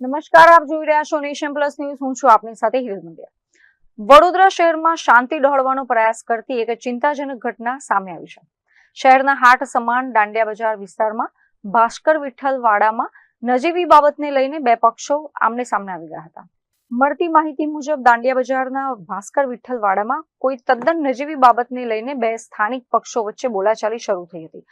નમસ્કાર, આપ જોઈ રહ્યા છો નેશન પ્લસ ન્યૂઝ. હું છું આપની સાથે હિરલ મંડ્યા. વડોદરા શહેરમાં શાંતિ ડહોળવાનો પ્રયાસ કરતી એક ચિંતાજનક ઘટના સામે આવી છે. શહેરના હાટ સમાન દાંડિયા બજાર વિસ્તારમાં ભાસ્કર વિઠ્ઠલ વાડામાં નજીવી બાબતને લઈને બે પક્ષો આમને સામને આવી ગયા હતા. મળતી માહિતી મુજબ દાંડિયા બજારના ભાસ્કર વિઠ્ઠલ વાડામાં કોઈ તદ્દન નજીવી બાબતને લઈને બે સ્થાનિક પક્ષો વચ્ચે બોલાચાલી શરૂ થઈ હતી.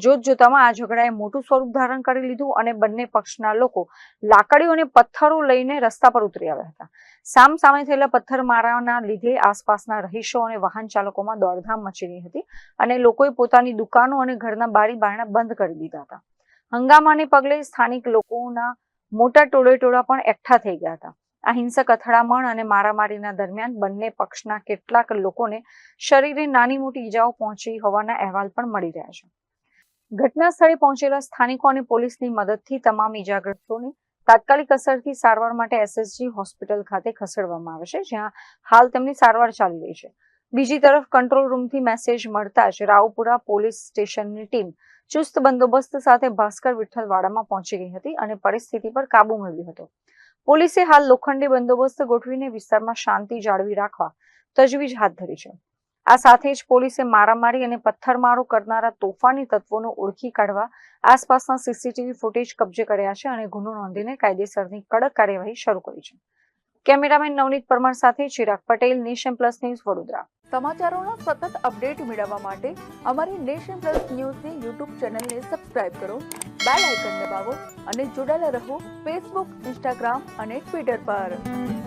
જોતજોતામાં આ ઝઘડાએ મોટું સ્વરૂપ ધારણ કરી લીધું અને બંને પક્ષના લોકો લાકડીઓ અને પથ્થરો લઈને રસ્તા પર ઉતરી આવ્યા હતા. સામસામે થયેલા પથ્થરમારાના લીધે આસપાસના રહીશો અને વાહન ચાલકોમાં દોડધામ મચી ગઈ હતી અને લોકોએ પોતાની દુકાનો અને ઘરના બારી બારણા બંધ કરી દીધા હતા. હંગામાને પગલે સ્થાનિક લોકોના મોટા ટોળેટોળા પણ એકઠા થઈ ગયા હતા. આ હિંસક અથડામણ અને મારામારીના દરમિયાન બંને પક્ષના કેટલાક લોકોને શરીરે નાની મોટી ઈજાઓ પહોંચી હોવાના અહેવાલ પણ મળી રહ્યા છે. ઘટના સ્થળે પહોંચેલા સ્થાનિકો અને પોલીસની મદદથી તમામ ઈજાગ્રસ્તોને તાત્કાલિક અસરથી સારવાર માટે SSG હોસ્પિટલ ખાતે ખસેડવામાં આવે છે, જ્યાં હાલ તેમની સારવાર ચાલી રહી છે. બીજી તરફ કંટ્રોલ રૂમથી મેસેજ મળતા જ રાવપુરા પોલીસ સ્ટેશનની ટીમ ચુસ્ત બંદોબસ્ત સાથે ભાસ્કર વિઠ્ઠલ વાડામાં પહોંચી ગઈ હતી અને પરિસ્થિતિ પર કાબુ મેળવ્યો હતો. પોલીસે હાલ લોખંડી બંદોબસ્ત ગોઠવીને વિસ્તારમાં શાંતિ જાળવી રાખવા તજવીજ હાથ ધરી છે. આ સાથે જ પોલીસે મારામારી અને પથ્થરમારો કરનારા તોફાની તત્વોને ઓળખી કાઢવા આસપાસના CCTV ફૂટેજ કબજે કર્યા છે અને ગુનો નોંધીને કાયદેસરની કડક કાર્યવાહી શરૂ કરી છે. કેમેરામેન નવનીત પરમાર સાથે Chirag Patel, nation plus news, Vadodara. સમાચારોનો સતત અપડેટ મેળવવા માટે અમારી નેશન પ્લસ ન્યૂઝની YouTube ચેનલને સબસ્ક્રાઇબ કરો, બેલ આઇકન દબાવો અને જોડાયેલા રહો Facebook, Instagram અને Twitter પર.